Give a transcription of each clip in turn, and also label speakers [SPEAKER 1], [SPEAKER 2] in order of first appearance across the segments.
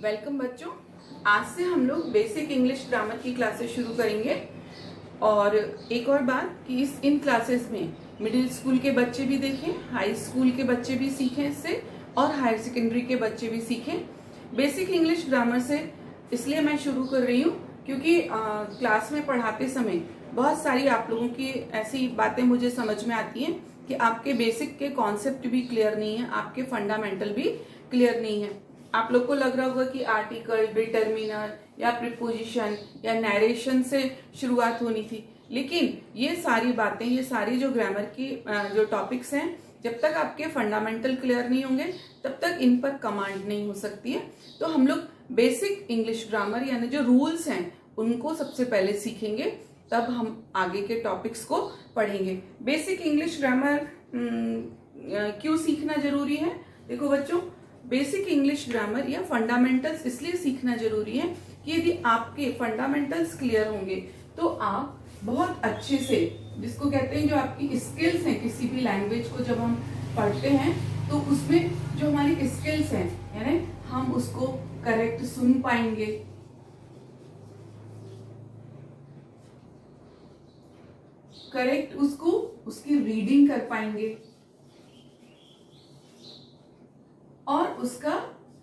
[SPEAKER 1] Welcome बच्चों। आज से हम लोग बेसिक इंग्लिश ग्रामर की क्लासेस शुरू करेंगे। और एक और बात कि इन क्लासेस में मिडिल स्कूल के बच्चे भी देखें, हाई स्कूल के बच्चे भी सीखें इससे, और हायर सेकेंडरी के बच्चे भी सीखें बेसिक इंग्लिश ग्रामर से। इसलिए मैं शुरू कर रही हूँ क्योंकि क्लास में पढ़ाते समय बहुत सारी आप लोगों की ऐसी बातें मुझे समझ में आती हैं कि आपके बेसिक के कॉन्सेप्ट भी क्लियर नहीं है, आपके फंडामेंटल भी क्लियर नहीं है। आप लोग को लग रहा होगा कि आर्टिकल, डिटर्मिनर या प्रीपोजिशन या नरेशन से शुरुआत होनी थी, लेकिन ये सारी बातें, ये सारी जो ग्रामर की जो टॉपिक्स हैं, जब तक आपके फंडामेंटल क्लियर नहीं होंगे तब तक इन पर कमांड नहीं हो सकती है। तो हम लोग बेसिक इंग्लिश ग्रामर यानी जो रूल्स हैं उनको सबसे पहले सीखेंगे, तब हम आगे के टॉपिक्स को पढ़ेंगे। बेसिक इंग्लिश ग्रामर क्यों सीखना जरूरी है? देखो बच्चों, बेसिक इंग्लिश ग्रामर या फंडामेंटल्स इसलिए सीखना जरूरी है कि यदि आपके फंडामेंटल्स क्लियर होंगे तो आप बहुत अच्छे से, जिसको कहते हैं जो आपकी स्किल्स हैं, किसी भी लैंग्वेज को जब हम पढ़ते हैं तो उसमें जो हमारी स्किल्स हैं, यानी हम उसको करेक्ट सुन पाएंगे, करेक्ट उसकी रीडिंग कर पाएंगे और उसका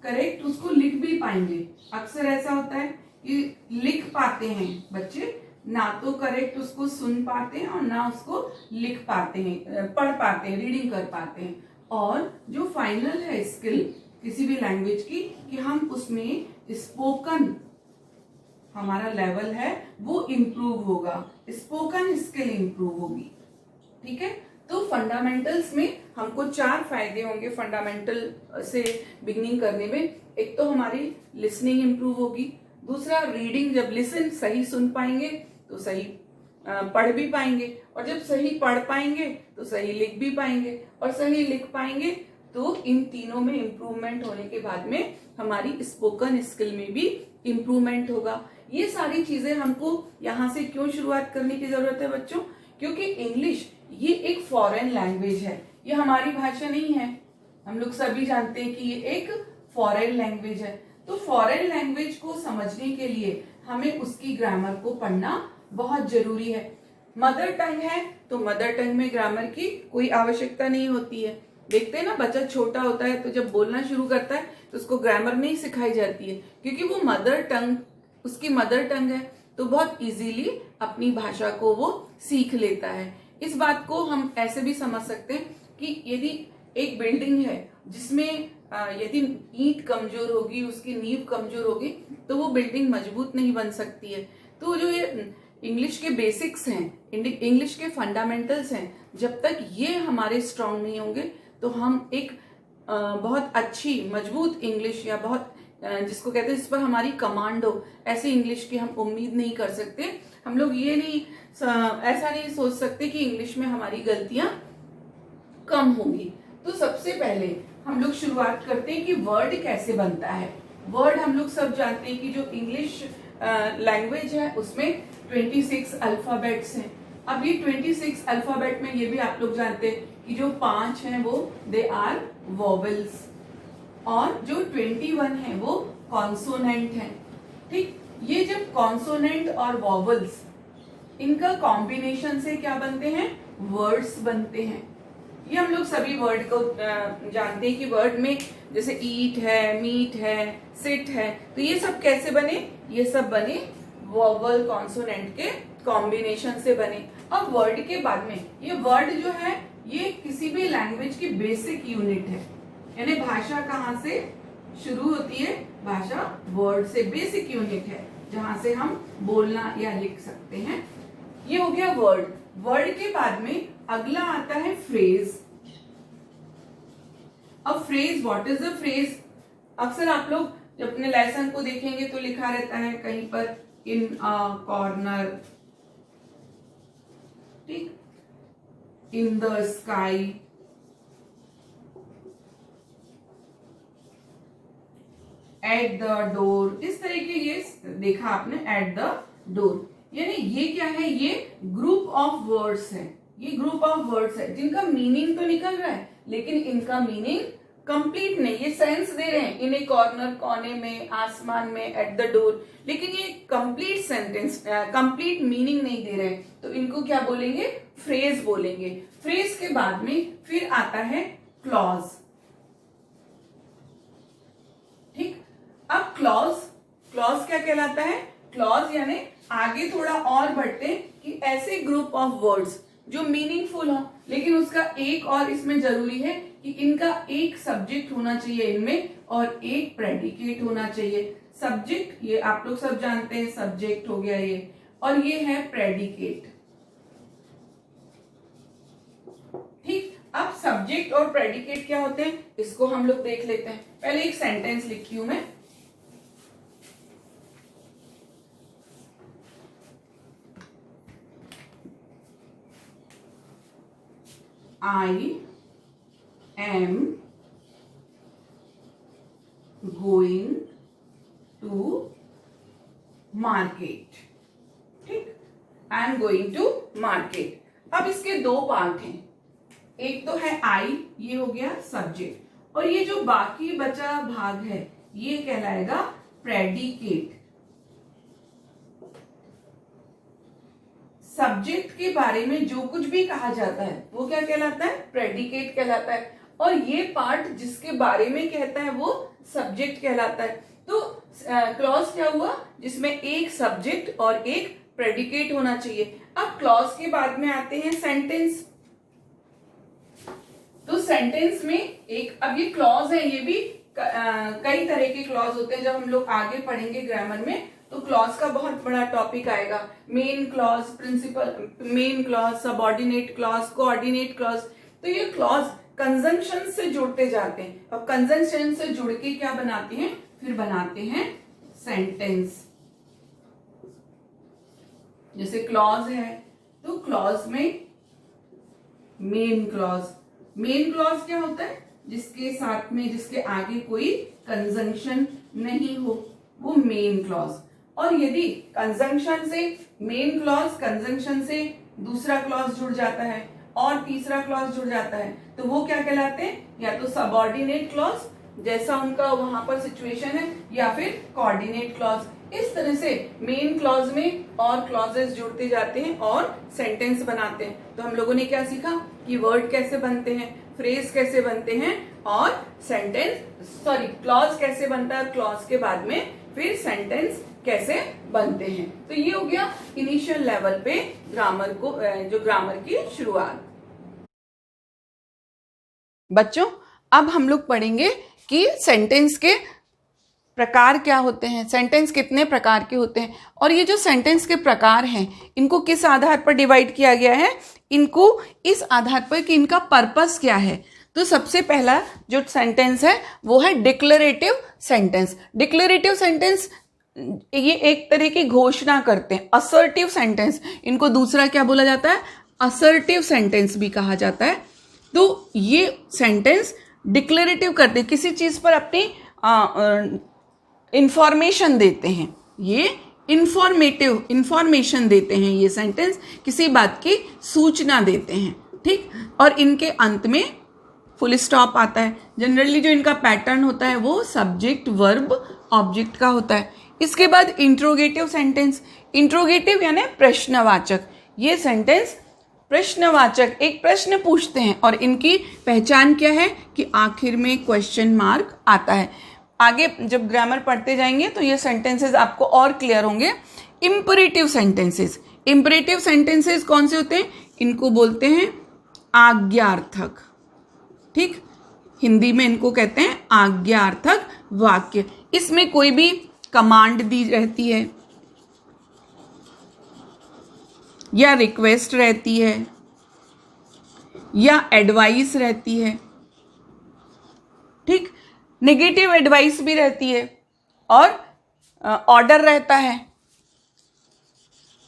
[SPEAKER 1] करेक्ट उसको लिख भी पाएंगे। अक्सर ऐसा होता है कि लिख पाते हैं बच्चे, ना तो करेक्ट उसको सुन पाते हैं और ना उसको लिख पाते हैं, पढ़ पाते हैं, रीडिंग कर पाते हैं। और जो फाइनल है स्किल किसी भी लैंग्वेज की, कि हम उसमें स्पोकन हमारा लेवल है वो इम्प्रूव होगा, स्पोकन स्किल इम्प्रूव होगी। ठीक है, तो फंडामेंटल्स में हमको 4 फायदे होंगे फंडामेंटल से बिगिनिंग करने में। एक तो हमारी लिसनिंग इंप्रूव होगी, दूसरा रीडिंग, जब लिसन सही सुन पाएंगे तो सही पढ़ भी पाएंगे, और जब सही पढ़ पाएंगे तो सही लिख भी पाएंगे, और सही लिख पाएंगे तो इन तीनों में इम्प्रूवमेंट होने के बाद में हमारी स्पोकन स्किल में भी इम्प्रूवमेंट होगा। ये सारी चीजें हमको यहाँ से क्यों शुरुआत करने की जरूरत है बच्चों? क्योंकि इंग्लिश ये एक फॉरेन लैंग्वेज है, ये हमारी भाषा नहीं है। हम लोग सभी जानते हैं कि ये एक फॉरेन लैंग्वेज है। तो फॉरेन लैंग्वेज को समझने के लिए हमें उसकी ग्रामर को पढ़ना बहुत जरूरी है। मदर टंग है तो मदर टंग में ग्रामर की कोई आवश्यकता नहीं होती है। देखते हैं ना, बच्चा छोटा होता है तो जब बोलना शुरू करता है तो उसको ग्रामर नहीं सिखाई जाती है, क्योंकि वो मदर टंग, उसकी मदर टंग है, तो बहुत इजीली अपनी भाषा को वो सीख लेता है। इस बात को हम ऐसे भी समझ सकते हैं कि यदि एक बिल्डिंग है जिसमें यदि ईंट कमजोर होगी, उसकी नींव कमजोर होगी, तो वो बिल्डिंग मजबूत नहीं बन सकती है। तो जो ये इंग्लिश के बेसिक्स हैं, इंग्लिश के फंडामेंटल्स हैं, जब तक ये हमारे स्ट्रांग नहीं होंगे तो हम एक बहुत अच्छी मजबूत इंग्लिश या बहुत जिसको कहते हैं जिस पर हमारी कमांड हो, ऐसी इंग्लिश की हम उम्मीद नहीं कर सकते। हम लोग ये नहीं ऐसा नहीं सोच सकते कि इंग्लिश में हमारी गलतियां कम होंगी। तो सबसे पहले हम लोग शुरुआत करते हैं कि वर्ड कैसे बनता है। वर्ड हम लोग सब जानते हैं कि जो इंग्लिश लैंग्वेज है उसमें 26 अल्फाबेट्स हैं। अब ये 26 अल्फाबेट में ये भी आप लोग जानते हैं कि जो 5 हैं वो दे आर वोवेल्स, और जो 21 है वो कॉन्सोनेंट है। ठीक, ये जब कॉन्सोनेंट और वोवेल्स इनका कॉम्बिनेशन से क्या बनते हैं? वर्ड्स बनते हैं। ये हम लोग सभी वर्ड को जानते हैं कि वर्ड में जैसे ईट है, मीट है, सिट है, तो ये सब कैसे बने? ये सब बने वोवल कॉन्सोनेंट के कॉम्बिनेशन से बने। अब वर्ड के बाद में ये वर्ड जो है ये किसी भी लैंग्वेज की बेसिक यूनिट है, यानी भाषा कहाँ से शुरू होती है? भाषा वर्ड से बेसिक यूनिट है, जहां से हम बोलना या लिख सकते हैं। ये हो गया वर्ड। वर्ड के बाद में अगला आता है फ्रेज। अब phrase, what is the phrase? अक्सर आप लोग जब अपने लेसन को देखेंगे तो लिखा रहता है कहीं पर इन अ कॉर्नर, ठीक, in the sky, at the door, इस तरह के ये देखा आपने, एट द डोर। यानी ये क्या है? ये ग्रुप ऑफ वर्ड्स है, ये ग्रुप ऑफ वर्ड्स है जिनका मीनिंग तो निकल रहा है लेकिन इनका मीनिंग कंप्लीट नहीं, ये सेंस दे रहे हैं इन ए कॉर्नर, कोने में, आसमान में, एट द डोर, लेकिन ये कंप्लीट सेंटेंस, कंप्लीट मीनिंग नहीं दे रहे, तो इनको क्या बोलेंगे? फ्रेज बोलेंगे। फ्रेज के बाद में फिर आता है क्लॉज। ठीक, अब क्लॉज क्या कहलाता है? क्लॉज यानी आगे थोड़ा और बढ़ते हैं कि ऐसे ग्रुप ऑफ वर्ड्स जो मीनिंगफुल हो, लेकिन उसका एक और इसमें जरूरी है कि इनका एक सब्जेक्ट होना चाहिए इनमें और एक प्रेडिकेट होना चाहिए। सब्जेक्ट ये आप लोग सब जानते हैं, सब्जेक्ट हो गया ये, और ये है प्रेडिकेट। ठीक, अब सब्जेक्ट और प्रेडिकेट क्या होते हैं इसको हम लोग देख लेते हैं। पहले एक सेंटेंस लिखी हूं मैं। I am going to market। ठीक, I am going to market। अब इसके दो पार्ट हैं, एक तो है I, ये हो गया सब्जेक्ट, और ये जो बाकी बचा भाग है ये कहलाएगा प्रेडिकेट। सब्जेक्ट के बारे में जो कुछ भी कहा जाता है वो क्या कहलाता है? प्रेडिकेट कहलाता है, और ये पार्ट जिसके बारे में कहता है वो सब्जेक्ट कहलाता है। तो क्लॉज क्या हुआ? जिसमें एक सब्जेक्ट और एक प्रेडिकेट होना चाहिए। अब क्लॉज के बाद में आते हैं सेंटेंस। तो सेंटेंस में एक, अब ये क्लॉज है, ये भी कई तरह के क्लॉज होते हैं। जब हम लोग आगे पढ़ेंगे ग्रामर में तो क्लॉज का बहुत बड़ा टॉपिक आएगा। Main clause, principal main clause, subordinate clause, coordinate clause. तो ये क्लॉज कंजंक्शन से जुड़ते जाते हैं, और कंजंक्शन से जुड़ के क्या बनाते हैं? फिर बनाते हैं सेंटेंस। जैसे क्लॉज है तो क्लॉज में मेन क्लॉज, मेन क्लॉज क्या होता है? जिसके साथ में, जिसके आगे कोई कंजंक्शन नहीं हो, वो मेन क्लॉज। और यदि कंजंक्शन से, मेन क्लॉज कंजंक्शन से दूसरा क्लॉज जुड़ जाता है और तीसरा क्लॉज जुड़ जाता है तो वो क्या कहलाते हैं? या तो सबऑर्डिनेट क्लॉज जैसा उनका वहां पर सिचुएशन है, या फिर कोऑर्डिनेट क्लॉज। इस तरह से मेन क्लॉज में और क्लॉजेस जुड़ते जाते हैं और सेंटेंस बनाते हैं। तो हम लोगों ने क्या सीखा कि वर्ड कैसे बनते हैं, फ्रेज कैसे बनते हैं, और क्लॉज कैसे बनता है, क्लॉज के बाद में फिर सेंटेंस कैसे बनते हैं। तो ये हो गया इनिशियल लेवल पे ग्रामर को, जो ग्रामर की शुरुआत। बच्चों, अब हम लोग पढ़ेंगे कि सेंटेंस के प्रकार क्या होते हैं, सेंटेंस कितने प्रकार के होते हैं, और ये जो सेंटेंस के प्रकार हैं इनको किस आधार पर डिवाइड किया गया है? इनको इस आधार पर कि इनका पर्पस क्या है। तो सबसे पहला जो सेंटेंस है वो है डिक्लेरेटिव सेंटेंस। डिक्लेरेटिव सेंटेंस ये एक तरह की घोषणा करते हैं। असर्टिव सेंटेंस, इनको दूसरा क्या बोला जाता है? असर्टिव सेंटेंस भी कहा जाता है। तो ये सेंटेंस डिक्लेरेटिव करते हैं, किसी चीज पर अपनी इंफॉर्मेशन देते हैं। ये इंफॉर्मेशन देते हैं, ये सेंटेंस किसी बात की सूचना देते हैं। ठीक, और इनके अंत में फुल स्टॉप आता है। जनरली जो इनका पैटर्न होता है वो सब्जेक्ट, वर्ब, ऑब्जेक्ट का होता है। इसके बाद इंट्रोगेटिव सेंटेंस। इंट्रोगेटिव यानी प्रश्नवाचक। ये सेंटेंस प्रश्नवाचक, एक प्रश्न पूछते हैं, और इनकी पहचान क्या है कि आखिर में क्वेश्चन मार्क आता है। आगे जब ग्रामर पढ़ते जाएंगे तो ये सेंटेंसेस आपको और क्लियर होंगे। इंपरेटिव सेंटेंसेस, इंपरेटिव सेंटेंसेस कौन से होते हैं? इनको बोलते हैं आज्ञार्थक। ठीक, हिंदी में इनको कहते हैं आज्ञार्थक वाक्य। इसमें कोई भी कमांड दी रहती है या रिक्वेस्ट रहती है या एडवाइस रहती है। ठीक, नेगेटिव एडवाइस भी रहती है और ऑर्डर रहता है।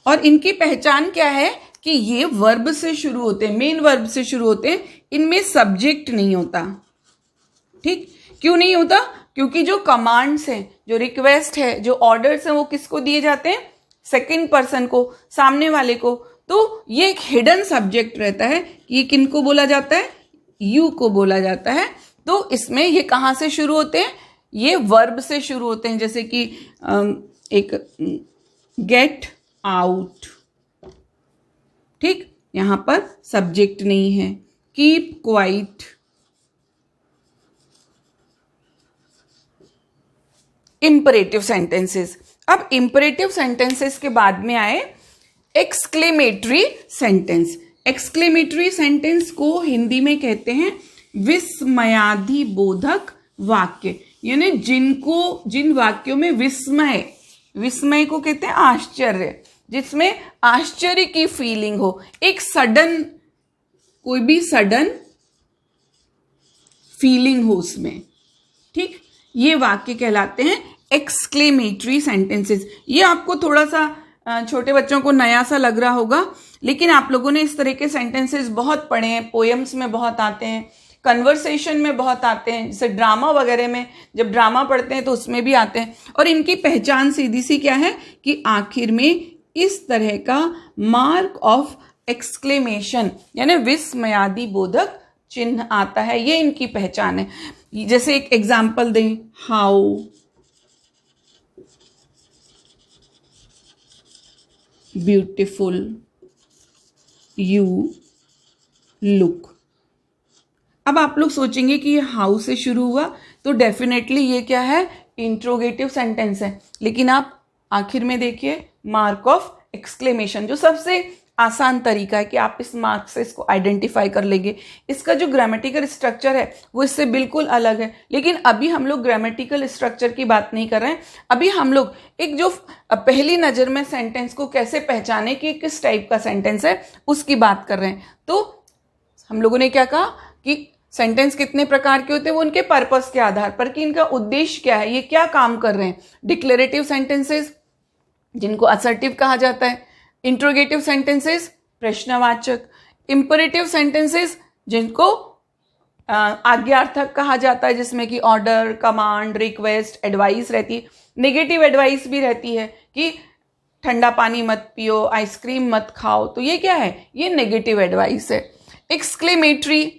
[SPEAKER 1] और इनकी पहचान क्या है कि ये वर्ब से शुरू होते हैं, मेन वर्ब से शुरू होते हैं। इनमें सब्जेक्ट नहीं होता। ठीक, क्यों नहीं होता? क्योंकि जो कमांड्स हैं, जो रिक्वेस्ट है, जो ऑर्डर्स हैं, वो किसको दिए जाते हैं? सेकंड पर्सन को, सामने वाले को। तो ये एक हिडन सब्जेक्ट रहता है कि ये किनको बोला जाता है? यू को बोला जाता है। तो इसमें ये कहाँ से शुरू होते हैं, ये वर्ब से शुरू होते हैं, जैसे कि एक गेट आउट, ठीक, यहां पर सब्जेक्ट नहीं है। Keep quiet, imperative sentences. अब इंपरेटिव सेंटेंसेस के बाद में आए एक्सक्लेमेटरी सेंटेंस। एक्सक्लेमेटरी सेंटेंस को हिंदी में कहते हैं विस्मयादि बोधक वाक्य, यानी जिन वाक्यों में विस्मय को कहते हैं आश्चर्य, जिसमें आश्चर्य की फीलिंग हो, एक सडन, कोई भी सडन फीलिंग हो उसमें, ठीक, ये वाक्य कहलाते हैं एक्सक्लेमेटरी सेंटेंसेस। ये आपको थोड़ा सा छोटे बच्चों को नया सा लग रहा होगा, लेकिन आप लोगों ने इस तरह के सेंटेंसेस बहुत पढ़े हैं, पोएम्स में बहुत आते हैं, कन्वर्सेशन में बहुत आते हैं, जैसे ड्रामा वगैरह में जब ड्रामा पढ़ते हैं तो उसमें भी आते हैं। और इनकी पहचान सीधी सी क्या है कि आखिर में इस तरह का मार्क ऑफ एक्सक्लेमेशन यानी विस्मयादि बोधक चिन्ह आता है, ये इनकी पहचान है। जैसे एक एग्जाम्पल दें, हाउ ब्यूटिफुल यू लुक। अब आप लोग सोचेंगे कि ये हाउ से शुरू हुआ तो डेफिनेटली ये क्या है, इंट्रोगेटिव सेंटेंस है, लेकिन आप आखिर में देखिए मार्क ऑफ एक्सक्लेमेशन, जो सबसे आसान तरीका है कि आप इस मार्क से इसको आइडेंटिफाई कर लेंगे। इसका जो ग्रामेटिकल स्ट्रक्चर है वो इससे बिल्कुल अलग है, लेकिन अभी हम लोग ग्रामेटिकल स्ट्रक्चर की बात नहीं कर रहे हैं। अभी हम लोग एक जो पहली नज़र में सेंटेंस को कैसे पहचाने कि किस टाइप का सेंटेंस है उसकी बात कर रहे हैं। तो हम लोगों ने क्या कहा कि सेंटेंस कितने प्रकार के होते हैं, वो उनके पर्पस के आधार पर कि इनका उद्देश्य क्या है, ये क्या काम कर रहे हैं। डिक्लेरेटिव सेंटेंसेस जिनको असर्टिव कहा जाता है, इंट्रोगेटिव सेंटेंसेस प्रश्नवाचक, इंपरेटिव सेंटेंसेस जिनको आज्ञार्थक कहा जाता है, जिसमें कि ऑर्डर, कमांड, रिक्वेस्ट, एडवाइस रहती है। नेगेटिव एडवाइस भी रहती है कि ठंडा पानी मत पियो, आइसक्रीम मत खाओ, तो ये क्या है, ये नेगेटिव एडवाइस है। एक्सक्लेमेटरी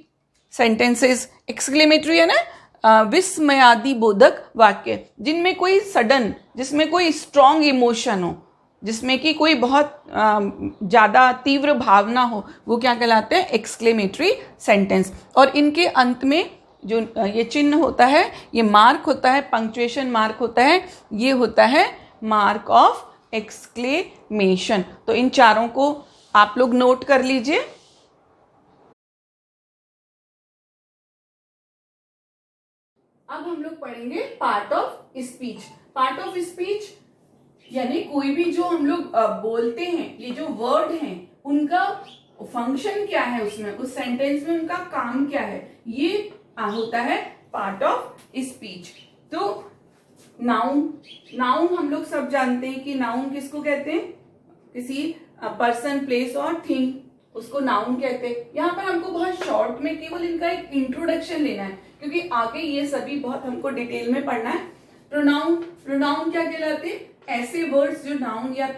[SPEAKER 1] सेंटेंसेस, एक्सक्लेमेटरी है ना विस्मयादि बोधक वाक्य, जिनमें कोई सडन, जिसमें कोई स्ट्रॉन्ग इमोशन हो, जिसमें कि कोई बहुत ज़्यादा तीव्र भावना हो, वो क्या कहलाते हैं, एक्सक्लेमेटरी सेंटेंस। और इनके अंत में जो ये चिन्ह होता है, ये मार्क होता है, पंक्चुएशन मार्क होता है, ये होता है मार्क ऑफ एक्सक्लेमेशन। तो इन चारों को आप लोग नोट कर लीजिए। अब हम लोग पढ़ेंगे part of speech. Part of speech यानी कोई भी जो हम लोग बोलते हैं, ये जो वर्ड हैं उनका फंक्शन क्या है, उसमें उस सेंटेंस में उनका काम क्या है, ये होता है पार्ट ऑफ स्पीच। तो नाउन हम लोग सब जानते हैं कि नाउन किसको कहते हैं, किसी पर्सन, प्लेस और थिंग, उसको नाउन कहते हैं। यहाँ पर हमको बहुत शॉर्ट में केवल इनका एक इंट्रोडक्शन लेना है, क्योंकि आगे ये सभी बहुत हमको डिटेल में पढ़ना है। प्रोनाउन क्या कहलाते हैं, ऐसे वर्ड्स जो नाउन या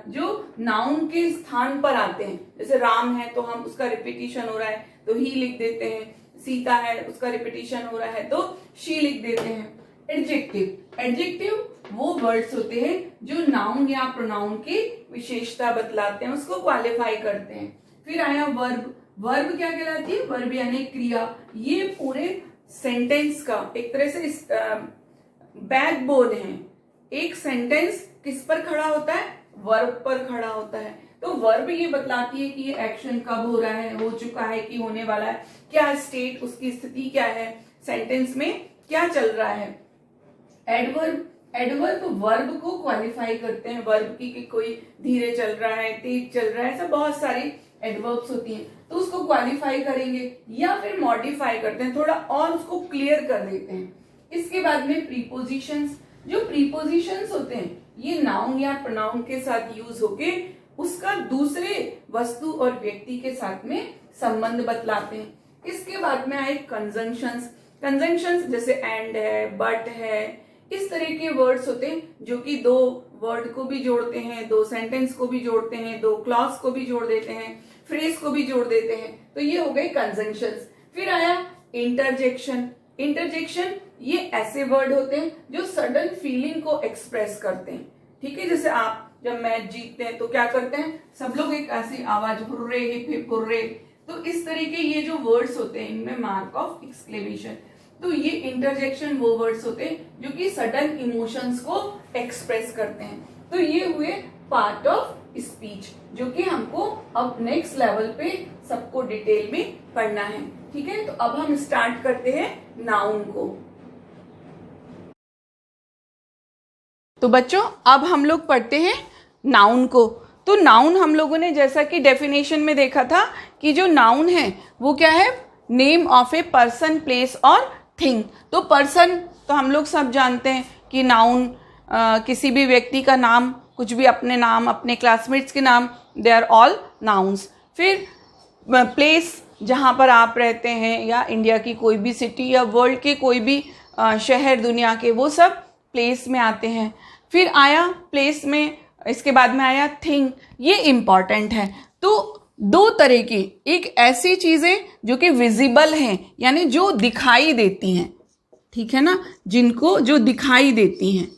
[SPEAKER 1] जो नाउन के स्थान पर आते हैं। जैसे राम है तो हम उसका रिपीटिशन हो रहा है तो ही लिख देते हैं, सीता है उसका रिपीटिशन हो रहा है तो शी लिख देते हैं। एडजेक्टिव वो वर्ड्स होते हैं जो नाउन या प्रोनाउन की विशेषता बतलाते हैं, उसको क्वालिफाई करते हैं। फिर आया वर्ब क्या कहलाती है, वर्ब यानी क्रिया। ये पूरे सेंटेंस का एक तरह से बैकबोन है। एक सेंटेंस किस पर खड़ा होता है, वर्ब पर खड़ा होता है। तो वर्ब ये बतलाती है कि ये एक्शन कब हो रहा है, हो चुका है कि होने वाला है, क्या स्टेट, उसकी स्थिति क्या है, सेंटेंस में क्या चल रहा है। एडवर्ब वर्ब को क्वालिफाई करते हैं, वर्ब की कि कोई धीरे चल रहा है, तेज चल रहा है, ऐसा बहुत सारी एडवर्ब्स होती हैं, तो उसको क्वालिफाई करेंगे या फिर मॉडिफाई करते हैं, थोड़ा और उसको क्लियर कर देते हैं। इसके बाद में प्रीपोजिशंस, जो प्रीपोजिशंस होते हैं ये नाउन या प्रोनाउन के साथ यूज होके उसका दूसरे वस्तु और व्यक्ति के साथ में संबंध बतलाते हैं। इसके बाद में आए कंजंक्शंस जैसे एंड है, बट है, इस तरह के वर्ड्स होते हैं जो कि दो वर्ड को भी जोड़ते हैं, दो सेंटेंस को भी जोड़ते हैं, दो क्लॉज को भी जोड़ देते हैं, फ्रेज को भी जोड़ देते हैं, तो ये हो गए कंजंक्शंस। फिर आया इंटरजेक्शन। इंटरजेक्शन ये ऐसे वर्ड होते हैं जो सडन फीलिंग को एक्सप्रेस करते हैं, ठीक है। जैसे आप जब मैच जीतते हैं तो क्या करते हैं, सब लोग एक ऐसी आवाज हुर्रे हिप हिप हुर्रे, तो इस तरीके ये जो वर्ड्स होते हैं इनमें मार्क ऑफ एक्सक्लेमेशन। तो ये इंटरजेक्शन वो वर्ड्स होते हैं जो कि सडन इमोशंस को एक्सप्रेस करते हैं। तो ये हुए पार्ट ऑफ स्पीच जो कि हमको अब नेक्स्ट लेवल पे सबको डिटेल में पढ़ना है, ठीक है। तो अब हम स्टार्ट करते हैं नाउन को। तो बच्चों अब हम लोग पढ़ते हैं नाउन को। तो नाउन हम लोगों ने जैसा कि डेफिनेशन में देखा था कि जो नाउन है वो क्या है, name of a person, place और थिंग। तो पर्सन तो हम लोग सब जानते हैं कि नाउन किसी भी व्यक्ति का नाम, कुछ भी, अपने नाम, अपने क्लासमेट्स के नाम, दे आर ऑल नाउन्स। फिर प्लेस, जहाँ पर आप रहते हैं, या इंडिया की कोई भी सिटी या वर्ल्ड के कोई भी शहर दुनिया के, वो सब प्लेस में आते हैं। फिर आया प्लेस में, इसके बाद में आया थिंग, ये इम्पॉर्टेंट है। तो दो तरह की, एक ऐसी चीज़ें जो कि विजिबल हैं यानी जो दिखाई देती हैं, ठीक है ना, जिनको जो दिखाई देती हैं।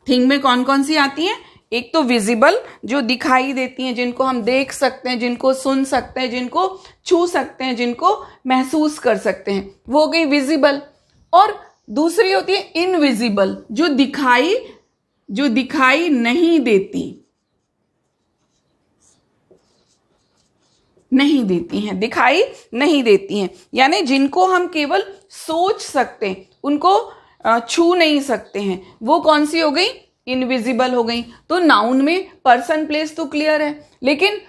[SPEAKER 1] थिंग में कौन कौन सी आती हैं, एक तो विजिबल जो दिखाई देती हैं, जिनको हम देख सकते हैं, जिनको सुन सकते हैं, जिनको छू सकते हैं, जिनको महसूस कर सकते हैं, वो हो गई विजिबल। और दूसरी होती है इनविजिबल, जो दिखाई नहीं देती दिखाई नहीं देती हैं, यानी जिनको हम केवल सोच सकते हैं, उनको छू नहीं सकते हैं, वो कौन सी हो गई, इनविजिबल हो गई। तो नाउन में पर्सन प्लेस तो क्लियर है, लेकिन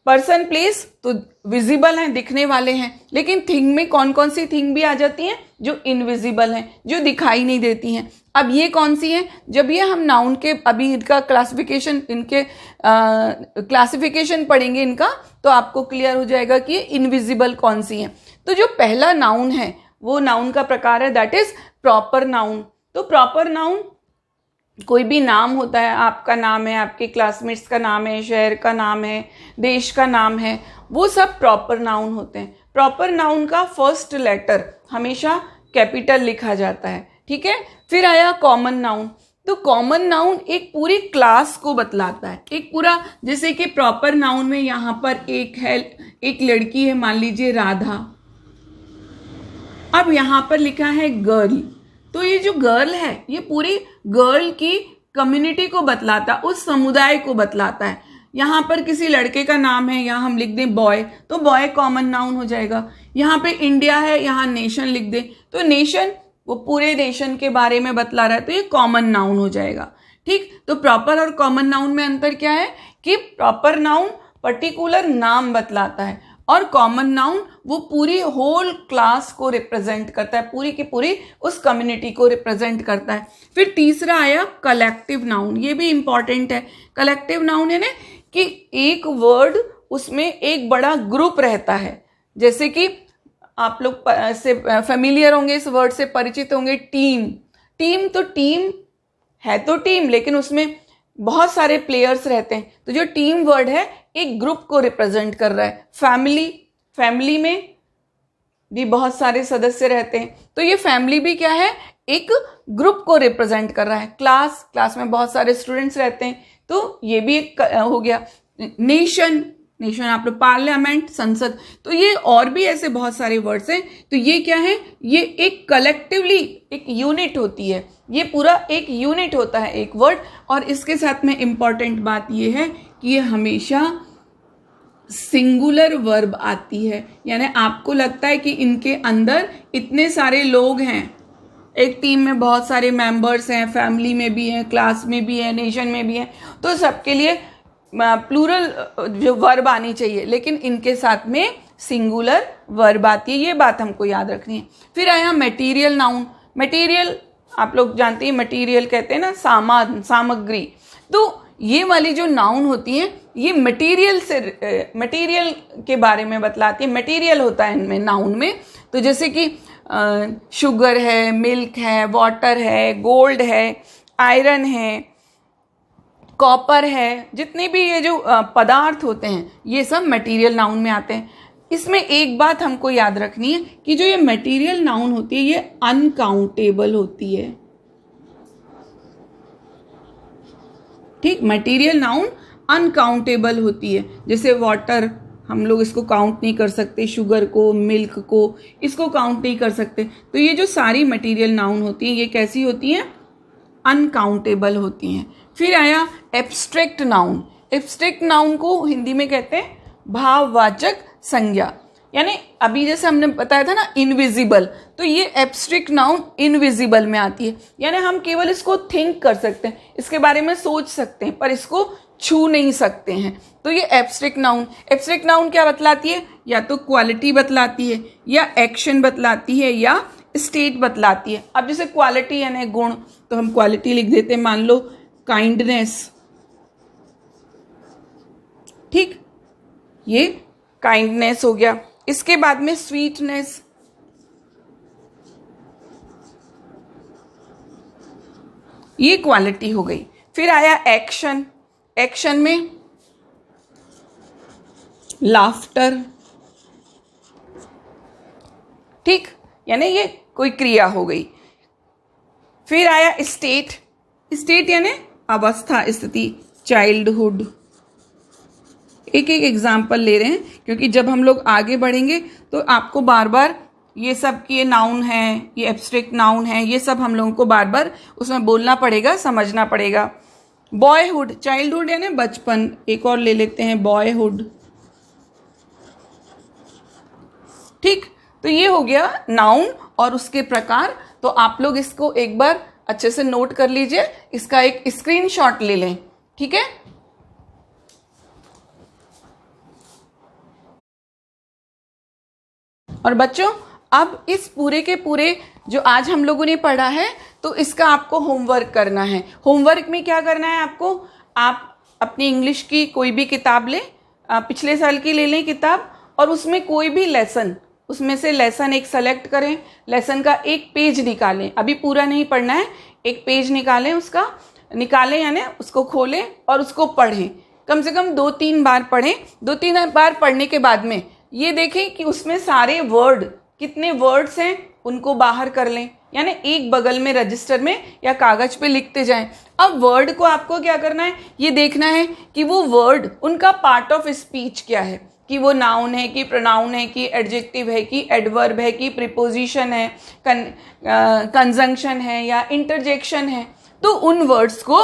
[SPEAKER 1] पर्सन प्लेस तो विजिबल हैं, दिखने वाले हैं, लेकिन थिंग में कौन कौन सी थिंग भी आ जाती हैं जो इनविजिबल हैं, जो दिखाई नहीं देती हैं। अब ये कौन सी हैं, जब ये हम नाउन के अभी इनका क्लासिफिकेशन, क्लासिफिकेशन पढ़ेंगे इनका, तो आपको क्लियर हो जाएगा कि ये इनविजिबल कौन सी हैं। तो जो पहला नाउन है वो नाउन का प्रकार है, दैट इज प्रॉपर नाउन। तो प्रॉपर नाउन कोई भी नाम होता है, आपका नाम है, आपके क्लासमेट्स का नाम है, शहर का नाम है, देश का नाम है, वो सब प्रॉपर नाउन होते हैं। प्रॉपर नाउन का फर्स्ट लेटर हमेशा कैपिटल लिखा जाता है, ठीक है। फिर आया कॉमन नाउन। तो कॉमन नाउन एक पूरी क्लास को बतलाता है, एक पूरा, जैसे कि प्रॉपर नाउन में यहाँ पर एक लड़की है, मान लीजिए राधा। अब यहाँ पर लिखा है गर्ल, तो ये जो गर्ल है ये पूरी गर्ल की कम्युनिटी को बतलाता है, उस समुदाय को बतलाता है। यहाँ पर किसी लड़के का नाम है, यहाँ हम लिख दें बॉय, तो बॉय कॉमन नाउन हो जाएगा। यहाँ पे इंडिया है, यहाँ नेशन लिख दें, तो नेशन वो पूरे नेशन के बारे में बतला रहा है, तो ये कॉमन नाउन हो जाएगा, ठीक। तो प्रॉपर और कॉमन नाउन में अंतर क्या है कि प्रॉपर नाउन पर्टिकुलर नाम बतलाता है और कॉमन नाउन वो पूरी होल क्लास को रिप्रेजेंट करता है, पूरी की पूरी उस कम्युनिटी को रिप्रेजेंट करता है। फिर तीसरा आया कलेक्टिव नाउन, ये भी इंपॉर्टेंट है। कलेक्टिव नाउन यानी कि एक वर्ड, उसमें एक बड़ा ग्रुप रहता है, जैसे कि आप लोग से फेमिलियर होंगे, इस वर्ड से परिचित होंगे, टीम। तो टीम है तो टीम, लेकिन उसमें बहुत सारे प्लेयर्स रहते हैं, तो जो टीम वर्ड है एक ग्रुप को रिप्रेजेंट कर रहा है। फैमिली में भी बहुत सारे सदस्य रहते हैं, तो ये फैमिली भी क्या है, एक ग्रुप को रिप्रेजेंट कर रहा है। क्लास में बहुत सारे स्टूडेंट्स रहते हैं, तो ये भी एक हो गया। नेशन आप लोग, पार्लियामेंट, संसद, तो ये और भी ऐसे बहुत सारे वर्ड्स हैं। तो ये क्या है, ये एक कलेक्टिवली एक यूनिट होती है, ये पूरा एक यूनिट होता है एक वर्ड। और इसके साथ में इंपॉर्टेंट बात ये है कि ये हमेशा सिंगुलर वर्ब आती है, यानी आपको लगता है कि इनके अंदर इतने सारे लोग हैं, एक टीम में बहुत सारे मेंबर्स हैं, फैमिली में भी हैं, क्लास में भी है, नेशन में भी है, तो सबके लिए प्लूरल जो वर्ब आनी चाहिए, लेकिन इनके साथ में सिंगुलर वर्ब आती है, ये बात हमको याद रखनी है। फिर आया मटेरियल नाउन। मटेरियल आप लोग जानते हैं, मटेरियल कहते हैं ना, सामग्री। तो ये वाली जो नाउन होती है ये मटेरियल के बारे में बतलाती है। मटेरियल होता है इनमें, नाउन में। तो जैसे कि शुगर है, मिल्क है, वाटर है, गोल्ड है, आयरन है, कॉपर है, जितने भी ये जो पदार्थ होते हैं ये सब मटेरियल नाउन में आते हैं। इसमें एक बात हमको याद रखनी है कि जो ये मटेरियल नाउन होती है ये अनकाउंटेबल होती है। ठीक, मटेरियल नाउन अनकाउंटेबल होती है। जैसे वाटर, हम लोग इसको काउंट नहीं कर सकते, शुगर को, मिल्क को, इसको काउंट नहीं कर सकते। तो ये जो सारी मटेरियल नाउन होती हैं ये कैसी होती हैं? अनकाउंटेबल होती हैं। फिर आया एब्स्ट्रैक्ट नाउन। एब्स्ट्रैक्ट नाउन को हिंदी में कहते हैं भाववाचक संज्ञा। यानी अभी जैसे हमने बताया था ना इनविजिबल, तो ये एब्स्ट्रैक्ट नाउन इनविजिबल में आती है। यानी हम केवल इसको थिंक कर सकते हैं, इसके बारे में सोच सकते हैं, पर इसको छू नहीं सकते हैं। तो ये एब्स्ट्रैक्ट नाउन। एब्स्ट्रैक्ट नाउन क्या बतलाती है? या तो क्वालिटी बतलाती है, या एक्शन बतलाती है, या स्टेट बतलाती है। अब जैसे क्वालिटी यानी गुण, तो हम क्वालिटी लिख देते हैं, मान लो काइंडनेस। ठीक, ये काइंडनेस हो गया। इसके बाद में स्वीटनेस, ये क्वालिटी हो गई। फिर आया एक्शन। एक्शन में लाफ्टर। ठीक, यानी ये कोई क्रिया हो गई। फिर आया स्टेट। स्टेट यानी अवस्था, स्थिति, चाइल्डहुड। एक एक एग्जाम्पल ले रहे हैं क्योंकि जब हम लोग आगे बढ़ेंगे तो आपको बार बार ये सब कि ये नाउन है, ये एब्स्ट्रैक्ट नाउन है, ये सब हम लोगों को बार बार उसमें बोलना पड़ेगा, समझना पड़ेगा। बॉयहुड, चाइल्डहुड यानी बचपन। एक और ले लेते हैं बॉयहुड। ठीक, तो ये हो गया नाउन और उसके प्रकार। तो आप लोग इसको एक बार अच्छे से नोट कर लीजिए, इसका एक स्क्रीनशॉट ले लें। ठीक है, और बच्चों अब इस पूरे के पूरे जो आज हम लोगों ने पढ़ा है तो इसका आपको होमवर्क करना है। होमवर्क में क्या करना है आपको? आप अपनी इंग्लिश की कोई भी किताब लें, पिछले साल की ले लें किताब, और उसमें कोई भी लेसन, उसमें से लेसन एक सेलेक्ट करें, लेसन का एक पेज निकालें। अभी पूरा नहीं पढ़ना है, एक पेज निकालें, उसका निकालें यानी उसको खोलें और उसको पढ़ें। कम से कम 2-3 बार पढ़ें। 2-3 बार पढ़ने के बाद में ये देखें कि उसमें सारे वर्ड, कितने वर्ड्स हैं, उनको बाहर कर लें। यानी एक बगल में रजिस्टर में या कागज पे लिखते जाएं। अब वर्ड को आपको क्या करना है? ये देखना है कि वो वर्ड, उनका पार्ट ऑफ स्पीच क्या है, कि वो नाउन है, कि प्रोनाउन है, कि एडजेक्टिव है, कि एडवर्ब है, कि प्रीपोजिशन है, कंजंक्शन है, या इंटरजेक्शन है। तो उन वर्ड्स को,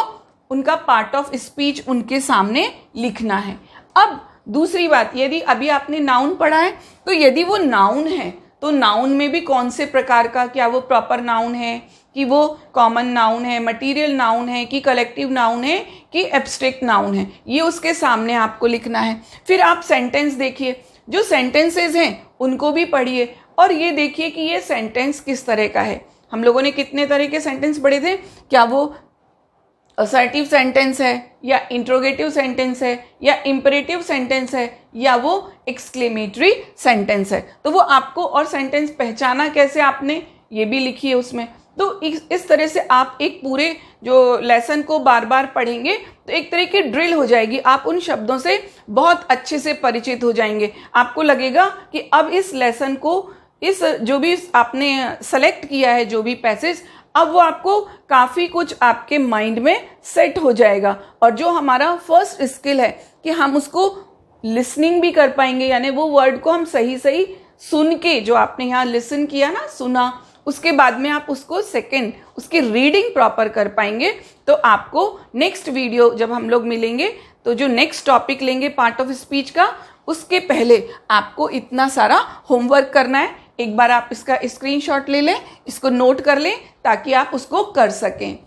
[SPEAKER 1] उनका पार्ट ऑफ स्पीच उनके सामने लिखना है। अब दूसरी बात, यदि अभी आपने नाउन पढ़ा है तो यदि वो नाउन है तो नाउन में भी कौन से प्रकार का, क्या वो प्रॉपर नाउन है, कि वो कॉमन नाउन है, मटेरियल नाउन है, कि कलेक्टिव नाउन है, कि एब्स्ट्रैक्ट नाउन है, ये उसके सामने आपको लिखना है। फिर आप सेंटेंस देखिए, जो सेंटेंसेस हैं उनको भी पढ़िए और ये देखिए कि ये सेंटेंस किस तरह का है। हम लोगों ने कितने तरह के सेंटेंस पढ़े थे? क्या वो असर्टिव सेंटेंस है, या इंट्रोगेटिव सेंटेंस है, या इंपरेटिव सेंटेंस है, या वो एक्सक्लेमेटरी सेंटेंस है। तो वो आपको, और सेंटेंस पहचाना कैसे आपने, ये भी लिखिए उसमें। तो इस तरह से आप एक पूरे जो लेसन को बार बार पढ़ेंगे तो एक तरह की ड्रिल हो जाएगी। आप उन शब्दों से बहुत अच्छे से परिचित हो जाएंगे। आपको लगेगा कि अब इस लेसन को, इस जो भी आपने सेलेक्ट किया है, जो भी पैसेज, अब वो आपको काफ़ी कुछ आपके माइंड में सेट हो जाएगा। और जो हमारा फर्स्ट स्किल है कि हम उसको लिसनिंग भी कर पाएंगे, यानी वो वर्ड को हम सही सही सुन के, जो आपने यहाँ लिसन किया ना, सुना, उसके बाद में आप उसको सेकंड, उसकी रीडिंग प्रॉपर कर पाएंगे। तो आपको नेक्स्ट वीडियो जब हम लोग मिलेंगे तो जो नेक्स्ट टॉपिक लेंगे पार्ट ऑफ स्पीच का, उसके पहले आपको इतना सारा होमवर्क करना है। एक बार आप इसका स्क्रीनशॉट ले लें, इसको नोट कर लें ताकि आप उसको कर सकें।